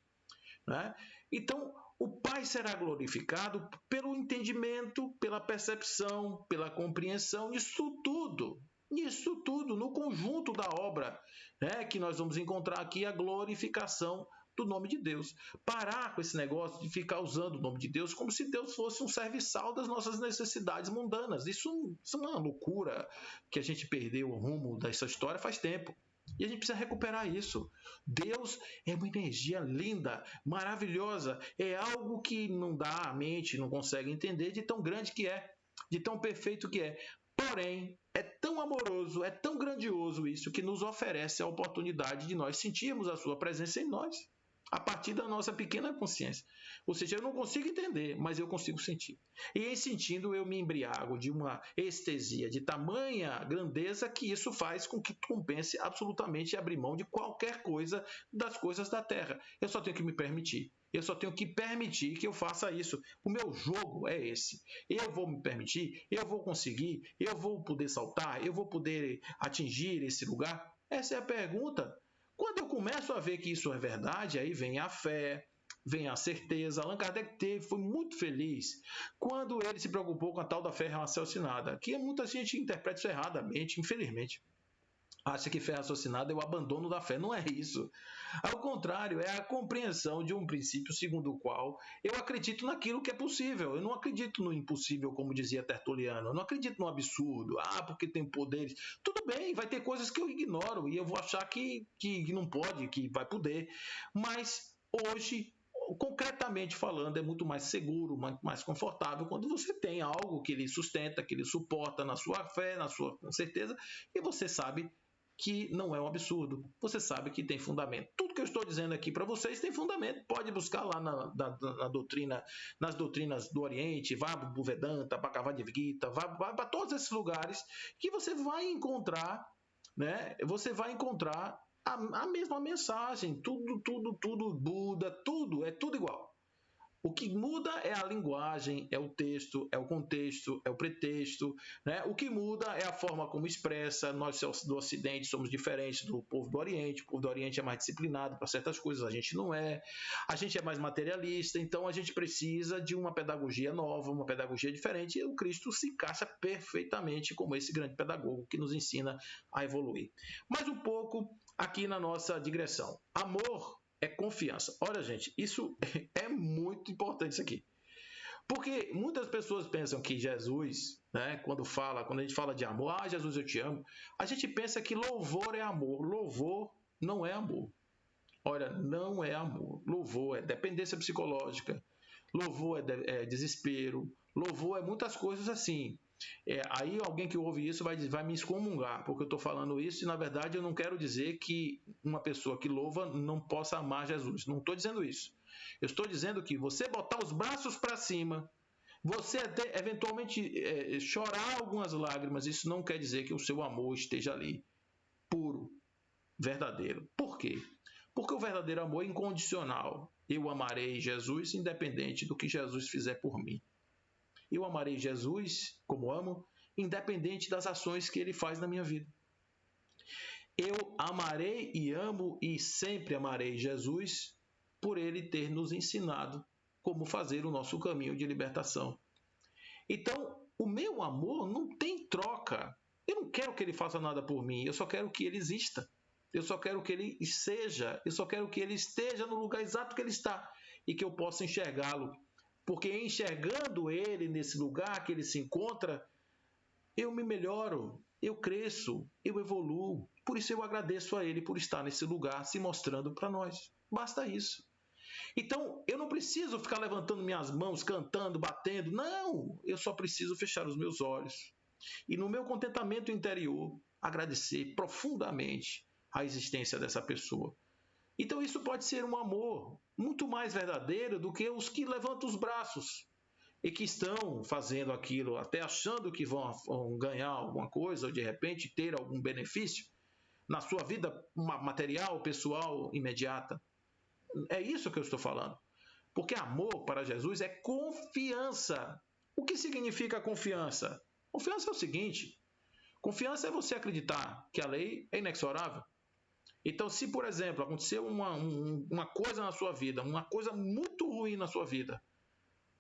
né? Então o Pai será glorificado pelo entendimento, pela percepção, pela compreensão disso tudo. Isso tudo, no conjunto da obra, né, que nós vamos encontrar aqui a glorificação do nome de Deus. Parar com esse negócio de ficar usando o nome de Deus como se Deus fosse um serviçal das nossas necessidades mundanas. Isso é uma loucura que a gente perdeu o rumo dessa história faz tempo. E a gente precisa recuperar isso. Deus é uma energia linda, maravilhosa. É algo que não dá a mente, não consegue entender de tão grande que é, de tão perfeito que é. Porém, é tão amoroso, é tão grandioso isso que nos oferece a oportunidade de nós sentirmos a sua presença em nós, a partir da nossa pequena consciência. Ou seja, eu não consigo entender, mas eu consigo sentir. E em sentindo, eu me embriago de uma estesia de tamanha grandeza que isso faz com que compense absolutamente abrir mão de qualquer coisa das coisas da terra. Eu só tenho que me permitir. Eu só tenho que permitir que eu faça isso. O meu jogo é esse. Eu vou me permitir, eu vou conseguir, eu vou poder saltar, eu vou poder atingir esse lugar? Essa é a pergunta. Quando eu começo a ver que isso é verdade, aí vem a fé, vem a certeza. Allan Kardec foi muito feliz quando ele se preocupou com a tal da fé raciocinada, que muita gente interpreta isso erradamente, infelizmente. Acha que fé raciocinada é o abandono da fé. Não é isso. Ao contrário, é a compreensão de um princípio segundo o qual eu acredito naquilo que é possível. Eu não acredito no impossível, como dizia Tertuliano. Eu não acredito no absurdo. Porque tem poderes. Tudo bem, vai ter coisas que eu ignoro e eu vou achar que não pode, que vai poder. Mas hoje, concretamente falando, é muito mais seguro, muito mais confortável quando você tem algo que ele sustenta, que ele suporta na sua fé, na sua certeza, e você sabe que não é um absurdo. Você sabe que tem fundamento. Tudo que eu estou dizendo aqui para vocês tem fundamento. Pode buscar lá na doutrina, nas doutrinas do Oriente, vá para o Vedanta, para Bhagavad Gita, vá para todos esses lugares que você vai encontrar, né? Você vai encontrar a mesma mensagem. Tudo Buda, tudo igual. O que muda é a linguagem, é o texto, é o contexto, é o pretexto, né? O que muda é a forma como expressa. Nós do Ocidente somos diferentes do povo do Oriente. O povo do Oriente é mais disciplinado para certas coisas, a gente não é. A gente é mais materialista, então a gente precisa de uma pedagogia nova, uma pedagogia diferente, e o Cristo se encaixa perfeitamente como esse grande pedagogo que nos ensina a evoluir. Mais um pouco aqui na nossa digressão. Amor é confiança. Olha, gente, isso é muito importante isso aqui. Porque muitas pessoas pensam que Jesus, né, quando a gente fala de amor, Jesus, eu te amo, a gente pensa que louvor é amor. Louvor não é amor. Olha, não é amor. Louvor é dependência psicológica. Louvor é desespero. Louvor é muitas coisas assim. Aí alguém que ouve isso vai me excomungar, porque eu estou falando isso e, na verdade, eu não quero dizer que uma pessoa que louva não possa amar Jesus. Não estou dizendo isso. Eu estou dizendo que você botar os braços para cima, você até eventualmente chorar algumas lágrimas, isso não quer dizer que o seu amor esteja ali, puro, verdadeiro. Por quê? Porque o verdadeiro amor é incondicional. Eu amarei Jesus independente do que Jesus fizer por mim. Eu amarei Jesus, como amo, independente das ações que ele faz na minha vida. Eu amarei e amo e sempre amarei Jesus por ele ter nos ensinado como fazer o nosso caminho de libertação. Então, o meu amor não tem troca. Eu não quero que ele faça nada por mim, eu só quero que ele exista. Eu só quero que ele seja, eu só quero que ele esteja no lugar exato que ele está. e que eu possa enxergá-lo. Porque enxergando ele nesse lugar que ele se encontra, eu me melhoro, eu cresço, eu evoluo. Por isso eu agradeço a ele por estar nesse lugar se mostrando para nós. Basta isso. Então, eu não preciso ficar levantando minhas mãos, cantando, batendo. Não, eu só preciso fechar os meus olhos. E no meu contentamento interior, agradecer profundamente a existência dessa pessoa. Então, isso pode ser um amor muito mais verdadeiro do que os que levantam os braços e que estão fazendo aquilo, até achando que vão ganhar alguma coisa, ou de repente ter algum benefício na sua vida material, pessoal, imediata. É isso que eu estou falando. Porque amor para Jesus é confiança. O que significa confiança? Confiança é o seguinte: confiança é você acreditar que a lei é inexorável. Então, se, por exemplo, aconteceu uma coisa na sua vida, uma coisa muito ruim na sua vida,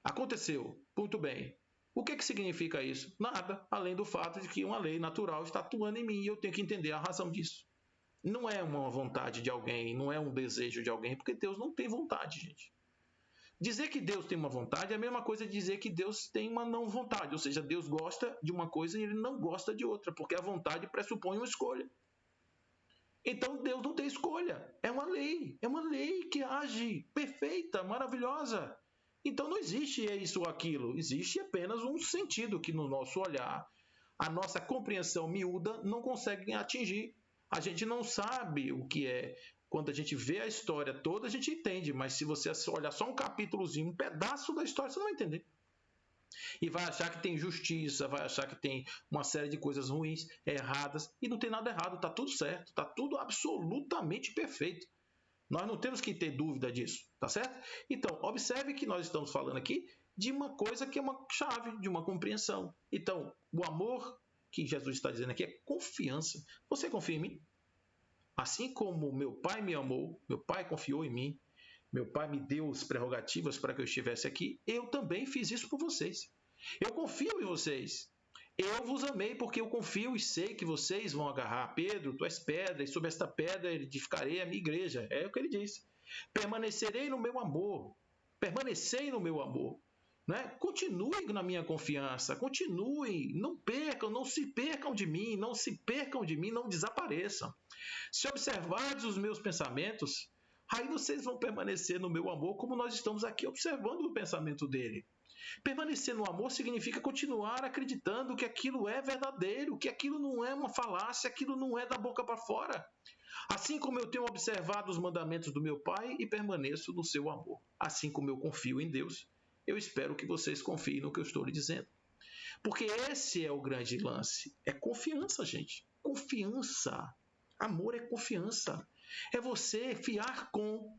aconteceu, muito bem. O que significa isso? Nada, além do fato de que uma lei natural está atuando em mim e eu tenho que entender a razão disso. Não é uma vontade de alguém, não é um desejo de alguém, porque Deus não tem vontade, gente. Dizer que Deus tem uma vontade é a mesma coisa de dizer que Deus tem uma não vontade, ou seja, Deus gosta de uma coisa e ele não gosta de outra, porque a vontade pressupõe uma escolha. Então Deus não tem escolha, é uma lei que age perfeita, maravilhosa. Então não existe isso ou aquilo, existe apenas um sentido que no nosso olhar, a nossa compreensão miúda não consegue atingir. A gente não sabe o que é. Quando a gente vê a história toda, a gente entende, mas se você olhar só um capítulozinho, um pedaço da história, você não vai entender. E vai achar que tem justiça, vai achar que tem uma série de coisas ruins, erradas, e não tem nada errado, está tudo certo, está tudo absolutamente perfeito. Nós não temos que ter dúvida disso, tá certo? Então, observe que nós estamos falando aqui de uma coisa que é uma chave, de uma compreensão. Então, o amor que Jesus está dizendo aqui é confiança. Você confia em mim? Assim como meu pai me amou, meu pai confiou em mim, meu pai me deu as prerrogativas para que eu estivesse aqui, eu também fiz isso por vocês. Eu confio em vocês. Eu vos amei porque eu confio e sei que vocês vão agarrar. Pedro, tu és pedra, e sobre esta pedra edificarei a minha igreja. É o que ele diz. Permanecerei no meu amor. Permanecei no meu amor. Né? Continuem na minha confiança. Continuem. Não percam, não se percam de mim. Não se percam de mim, não desapareçam. Se observardes os meus pensamentos, aí vocês vão permanecer no meu amor, como nós estamos aqui observando o pensamento dele. Permanecer no amor significa continuar acreditando que aquilo é verdadeiro, que aquilo não é uma falácia, aquilo não é da boca para fora. Assim como eu tenho observado os mandamentos do meu Pai e permaneço no seu amor. Assim como eu confio em Deus, eu espero que vocês confiem no que eu estou lhe dizendo. Porque esse é o grande lance. É confiança, gente. Confiança. Amor é confiança. É você fiar com.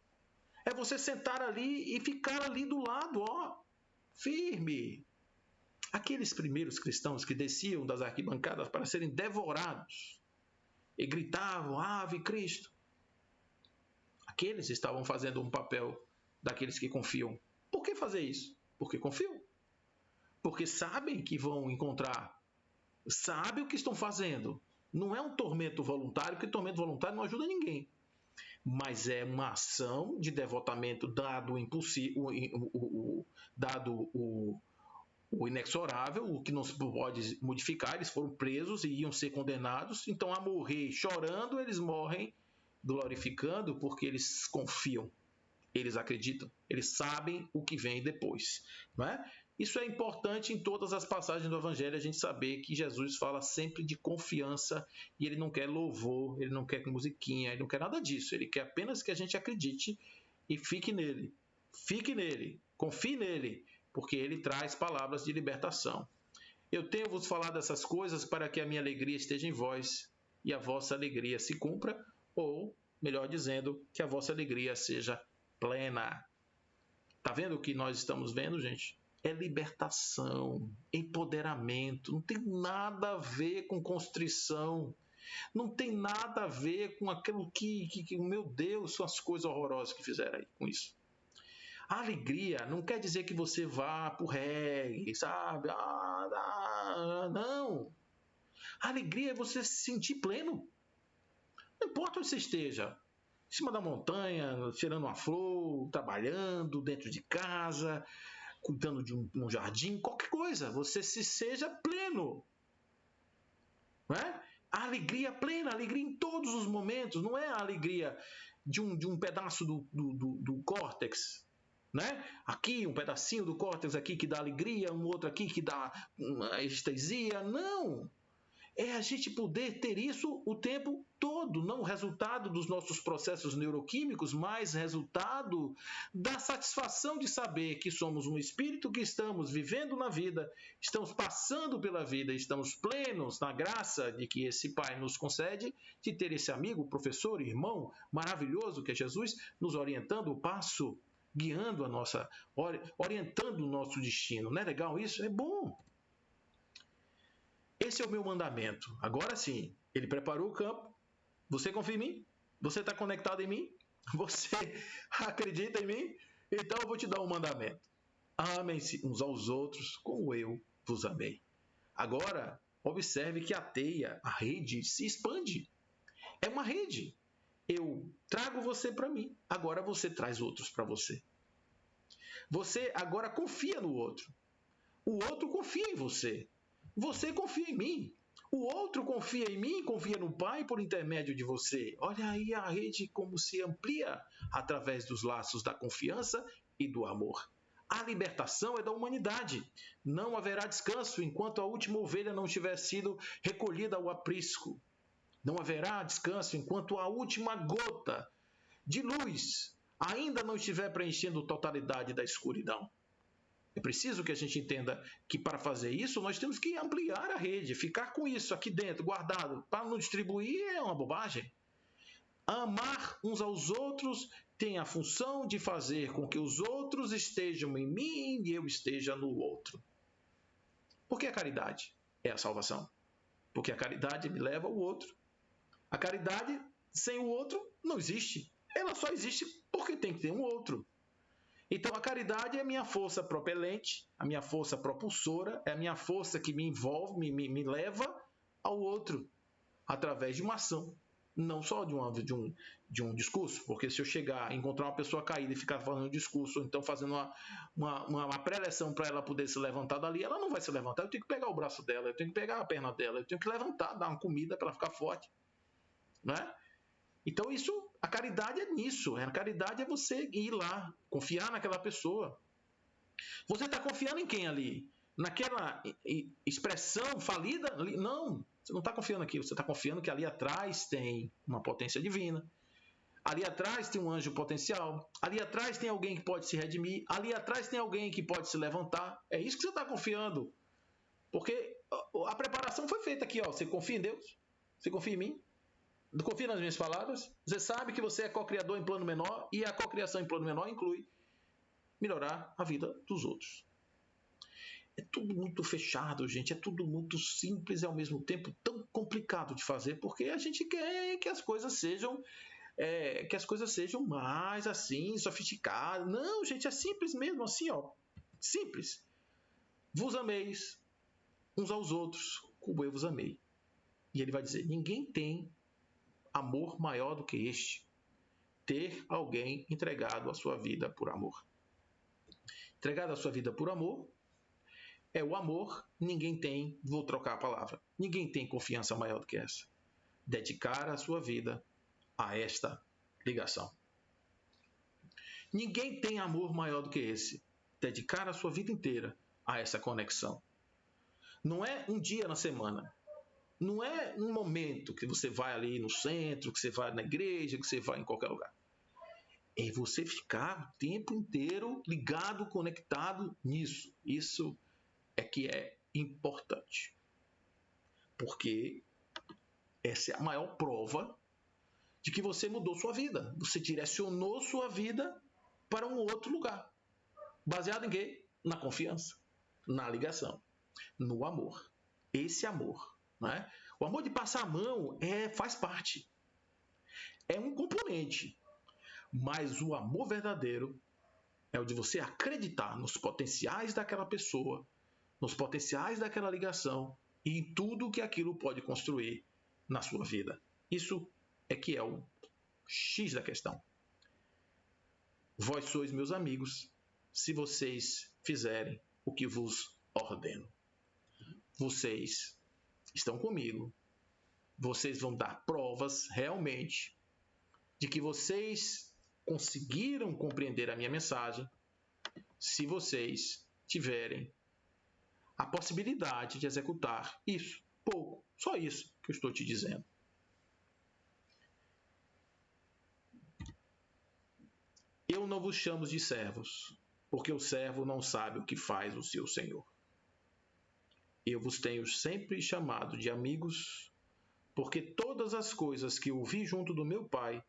É você sentar ali e ficar ali do lado, ó, firme. Aqueles primeiros cristãos que desciam das arquibancadas para serem devorados e gritavam, Ave Cristo. Aqueles estavam fazendo um papel daqueles que confiam. Por que fazer isso? Porque confiam. Porque sabem que vão encontrar. Sabem o que estão fazendo. Não é um tormento voluntário, porque tormento voluntário não ajuda ninguém. Mas é uma ação de devotamento dado o inexorável, o que não se pode modificar. Eles foram presos e iam ser condenados. Então, a morrer chorando, eles morrem glorificando porque eles confiam, eles acreditam, eles sabem o que vem depois. Não é? Isso é importante em todas as passagens do Evangelho, a gente saber que Jesus fala sempre de confiança e ele não quer louvor, ele não quer musiquinha, ele não quer nada disso. Ele quer apenas que a gente acredite e fique nele, confie nele, porque ele traz palavras de libertação. Eu tenho vos falado dessas coisas para que a minha alegria esteja em vós e a vossa alegria se cumpra, ou, melhor dizendo, que a vossa alegria seja plena. Está vendo o que nós estamos vendo, gente? É libertação, empoderamento, não tem nada a ver com constrição, não tem nada a ver com aquilo que meu Deus, são as coisas horrorosas que fizeram aí com isso. A alegria não quer dizer que você vá pro reggae, sabe? Não. A alegria é você se sentir pleno. Não importa onde você esteja. cima da montanha, tirando uma flor, trabalhando dentro de casa, cuidando de um jardim, qualquer coisa. Você seja pleno. Não é? A alegria plena, a alegria em todos os momentos, não é a alegria de um pedaço do córtex, né? Aqui um pedacinho do córtex aqui que dá alegria, um outro aqui que dá estesia. Não! É a gente poder ter isso o tempo todo, não o resultado dos nossos processos neuroquímicos, mas resultado da satisfação de saber que somos um espírito que estamos vivendo na vida, estamos passando pela vida, estamos plenos na graça de que esse Pai nos concede, de ter esse amigo, professor, irmão maravilhoso que é Jesus, nos orientando o passo, guiando a nossa, orientando o nosso destino. Não é legal isso? É bom. Esse é o meu mandamento. Agora sim, ele preparou o campo. Você confia em mim? Você está conectado em mim? Você acredita em mim? Então eu vou te dar um mandamento. Amem-se uns aos outros como eu vos amei. Agora, observe que a teia, a rede, se expande. É uma rede. Eu trago você para mim. Agora você traz outros para você. Você agora confia no outro. O outro confia em você. Você confia em mim. O outro confia em mim, confia no Pai por intermédio de você. Olha aí a rede como se amplia através dos laços da confiança e do amor. A libertação é da humanidade. Não haverá descanso enquanto a última ovelha não tiver sido recolhida ao aprisco. Não haverá descanso enquanto a última gota de luz ainda não estiver preenchendo a totalidade da escuridão. É preciso que a gente entenda que para fazer isso nós temos que ampliar a rede, ficar com isso aqui dentro, guardado, para não distribuir é uma bobagem. Amar uns aos outros tem a função de fazer com que os outros estejam em mim e eu esteja no outro. Por que a caridade é a salvação? Porque a caridade me leva ao outro. A caridade sem o outro não existe. Ela só existe porque tem que ter um outro. Então a caridade é a minha força propelente, a minha força propulsora, é a minha força que me envolve, me leva ao outro, através de uma ação, não só de um discurso, porque se eu chegar a encontrar uma pessoa caída e ficar fazendo um discurso, ou então fazendo uma pré-eleção para ela poder se levantar dali, ela não vai se levantar, eu tenho que pegar o braço dela, eu tenho que pegar a perna dela, eu tenho que levantar, dar uma comida para ela ficar forte, né? Então, a caridade é nisso. A caridade é você ir lá, confiar naquela pessoa. Você está confiando em quem ali? Naquela expressão falida? Não, você não está confiando aqui. Você está confiando que ali atrás tem uma potência divina. Ali atrás tem um anjo potencial. Ali atrás tem alguém que pode se redimir. Ali atrás tem alguém que pode se levantar. É isso que você está confiando. Porque a preparação foi feita aqui. Ó. Você confia em Deus? Você confia em mim? Confia nas minhas palavras. Você sabe que você é co-criador em plano menor e a co-criação em plano menor inclui melhorar a vida dos outros. É tudo muito fechado, gente. É tudo muito simples e ao mesmo tempo tão complicado de fazer porque a gente quer que as coisas sejam mais assim, sofisticadas. Não, gente, é simples mesmo, assim, ó. Simples. Vos ameis uns aos outros como eu vos amei. E ele vai dizer, ninguém tem amor maior do que este, ter alguém entregado a sua vida por amor. Entregado a sua vida por amor é o amor, ninguém tem, vou trocar a palavra, ninguém tem confiança maior do que essa. Dedicar a sua vida a esta ligação. Ninguém tem amor maior do que esse. Dedicar a sua vida inteira a essa conexão. Não é um dia na semana. Não é um momento que você vai ali no centro, que você vai na igreja, que você vai em qualquer lugar. É você ficar o tempo inteiro ligado, conectado nisso. Isso é que é importante. Porque essa é a maior prova de que você mudou sua vida. Você direcionou sua vida para um outro lugar. Baseado em quê? Na confiança, na ligação, no amor. Esse amor. Né? O amor de passar a mão faz parte. É um componente. Mas o amor verdadeiro é o de você acreditar nos potenciais daquela pessoa, nos potenciais daquela ligação e em tudo que aquilo pode construir na sua vida. Isso é que é o X da questão. Vós sois meus amigos, se vocês fizerem o que vos ordeno. Vocês estão comigo. Vocês vão dar provas realmente de que vocês conseguiram compreender a minha mensagem se vocês tiverem a possibilidade de executar isso. Pouco. Só isso que eu estou te dizendo. Eu não vos chamo de servos, porque o servo não sabe o que faz o seu senhor. Eu vos tenho sempre chamado de amigos, porque todas as coisas que ouvi junto do meu Pai,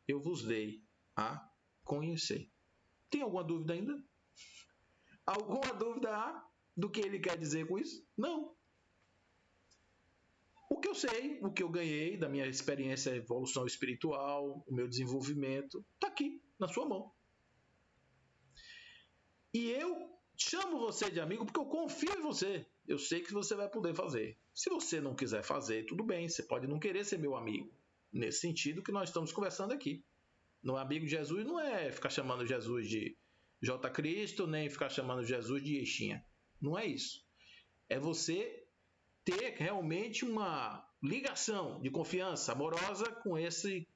eu vos dei a conhecer. Tem alguma dúvida ainda? Alguma dúvida há do que ele quer dizer com isso? Não. O que eu sei, o que eu ganhei da minha experiência, evolução espiritual, o meu desenvolvimento, está aqui, na sua mão. E eu chamo você de amigo porque eu confio em você. Eu sei que você vai poder fazer. Se você não quiser fazer, tudo bem, você pode não querer ser meu amigo. Nesse sentido que nós estamos conversando aqui. Não é amigo de Jesus, não é ficar chamando Jesus de J. Cristo, nem ficar chamando Jesus de Eixinha. Não é isso. É você ter realmente uma ligação de confiança amorosa com esse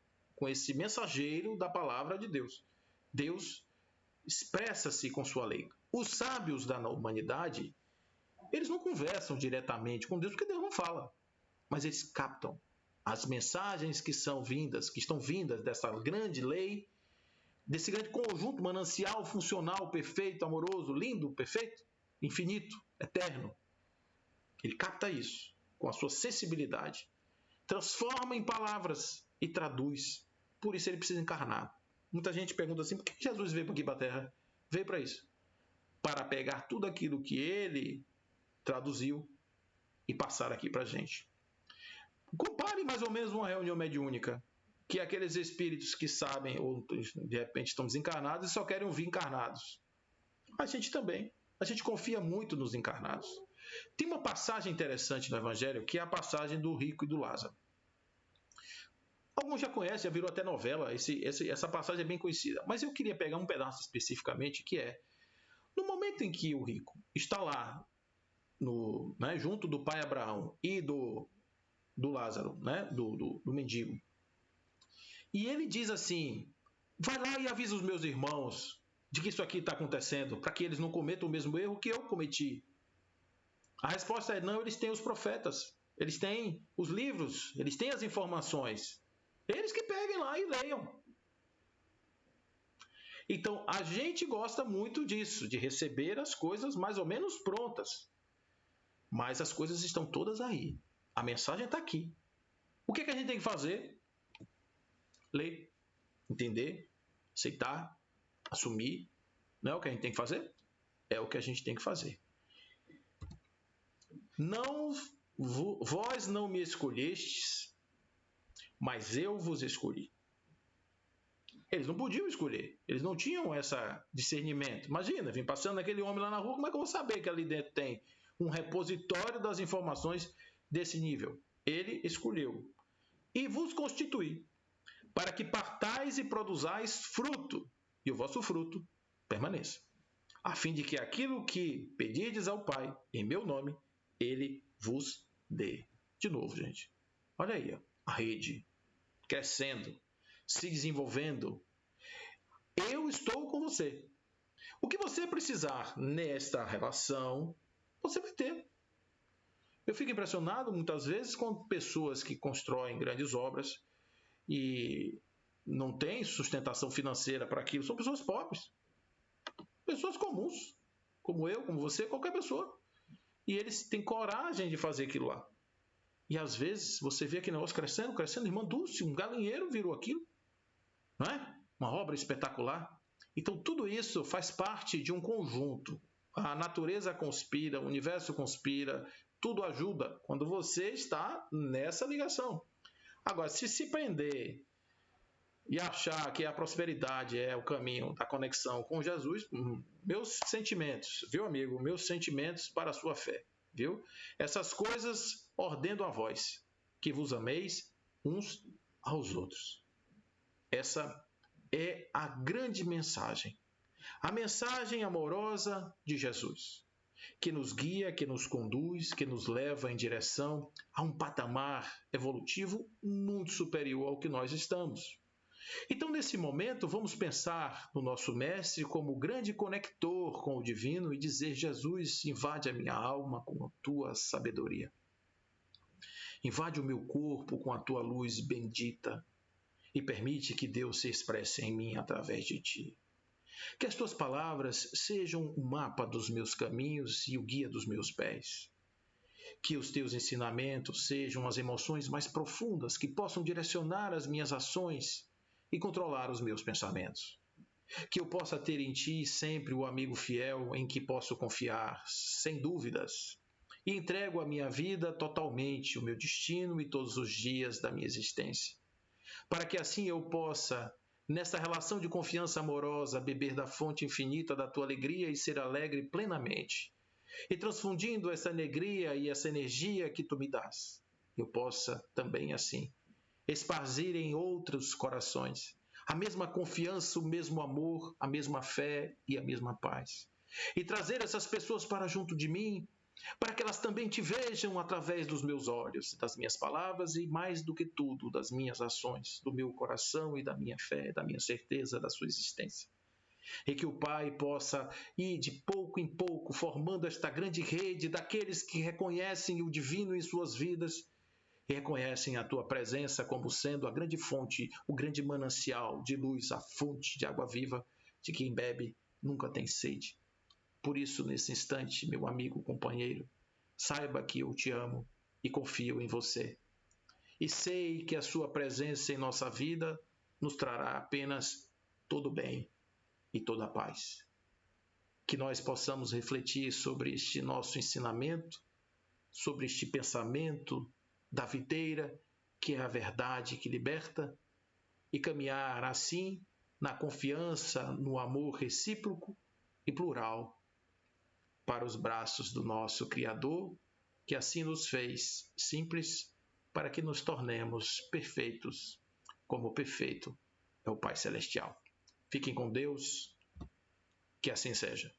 mensageiro da palavra de Deus. Deus expressa-se com sua lei. Os sábios da humanidade, eles não conversam diretamente com Deus, porque Deus não fala. Mas eles captam as mensagens que estão vindas dessa grande lei, desse grande conjunto manancial, funcional, perfeito, amoroso, lindo, perfeito, infinito, eterno. Ele capta isso com a sua sensibilidade, transforma em palavras e traduz. Por isso ele precisa encarnar. Muita gente pergunta assim, por que Jesus veio aqui para a Terra? Veio para isso. Para pegar tudo aquilo que ele traduziu e passar aqui para a gente. Compare mais ou menos uma reunião mediúnica, que é aqueles espíritos que sabem, ou de repente estão desencarnados e só querem ouvir encarnados. A gente também. A gente confia muito nos encarnados. Tem uma passagem interessante no Evangelho, que é a passagem do rico e do Lázaro. Alguns já conhecem, já virou até novela, essa passagem é bem conhecida. Mas eu queria pegar um pedaço especificamente, que é, no momento em que o rico está lá, junto do pai Abraão e do Lázaro, do mendigo, e ele diz assim, vai lá e avisa os meus irmãos de que isso aqui está acontecendo, para que eles não cometam o mesmo erro que eu cometi. A resposta é não, eles têm os profetas, eles têm os livros, eles têm as informações. Eles que peguem lá e leiam. Então, a gente gosta muito disso, de receber as coisas mais ou menos prontas. Mas as coisas estão todas aí. A mensagem está aqui. O que a gente tem que fazer? Ler, entender, aceitar, assumir. Não é o que a gente tem que fazer? É o que a gente tem que fazer. Vós não me escolhestes, mas eu vos escolhi. Eles não podiam escolher. Eles não tinham esse discernimento. Imagina, vim passando aquele homem lá na rua, como é que eu vou saber que ali dentro tem um repositório das informações desse nível? Ele escolheu. E vos constituí, para que partais e produzais fruto, e o vosso fruto permaneça, a fim de que aquilo que pedirdes ao Pai, em meu nome, ele vos dê. De novo, gente. Olha aí, ó, a rede crescendo, se desenvolvendo. Eu estou com você. O que você precisar nesta relação, você vai ter. Eu fico impressionado muitas vezes com pessoas que constroem grandes obras e não têm sustentação financeira para aquilo. São pessoas pobres. Pessoas comuns. Como eu, como você, qualquer pessoa. E eles têm coragem de fazer aquilo lá. E às vezes você vê aquele negócio crescendo, crescendo. Irmã Dulce, um galinheiro virou aquilo. Não é? Uma obra espetacular. Então tudo isso faz parte de um conjunto. A natureza conspira, o universo conspira, tudo ajuda quando você está nessa ligação. Agora, se prender e achar que a prosperidade é o caminho da conexão com Jesus, meus sentimentos, viu, amigo? Meus sentimentos para a sua fé, viu? Essas coisas ordeno a vós, que vos ameis uns aos outros. Essa é a grande mensagem. A mensagem amorosa de Jesus, que nos guia, que nos conduz, que nos leva em direção a um patamar evolutivo muito superior ao que nós estamos. Então, nesse momento, vamos pensar no nosso Mestre como o grande conector com o divino e dizer: Jesus, invade a minha alma com a tua sabedoria. Invade o meu corpo com a tua luz bendita e permite que Deus se expresse em mim através de ti. Que as tuas palavras sejam o mapa dos meus caminhos e o guia dos meus pés. Que os teus ensinamentos sejam as emoções mais profundas que possam direcionar as minhas ações e controlar os meus pensamentos. Que eu possa ter em ti sempre o amigo fiel em que posso confiar, sem dúvidas. E entrego a minha vida totalmente, o meu destino e todos os dias da minha existência. Para que assim eu possa, nesta relação de confiança amorosa, beber da fonte infinita da tua alegria e ser alegre plenamente. E transfundindo essa alegria e essa energia que tu me dás, eu possa também assim esparzir em outros corações a mesma confiança, o mesmo amor, a mesma fé e a mesma paz. E trazer essas pessoas para junto de mim, para que elas também te vejam através dos meus olhos, das minhas palavras e, mais do que tudo, das minhas ações, do meu coração e da minha fé, da minha certeza da sua existência. E que o Pai possa ir de pouco em pouco formando esta grande rede daqueles que reconhecem o divino em suas vidas e reconhecem a tua presença como sendo a grande fonte, o grande manancial de luz, a fonte de água viva, de quem bebe nunca tem sede. Por isso, nesse instante, meu amigo, companheiro, saiba que eu te amo e confio em você. E sei que a sua presença em nossa vida nos trará apenas todo bem e toda paz. Que nós possamos refletir sobre este nosso ensinamento, sobre este pensamento da videira, que é a verdade que liberta, e caminhar assim na confiança, no amor recíproco e plural para os braços do nosso Criador, que assim nos fez simples para que nos tornemos perfeitos, como perfeito é o Pai Celestial. Fiquem com Deus, que assim seja.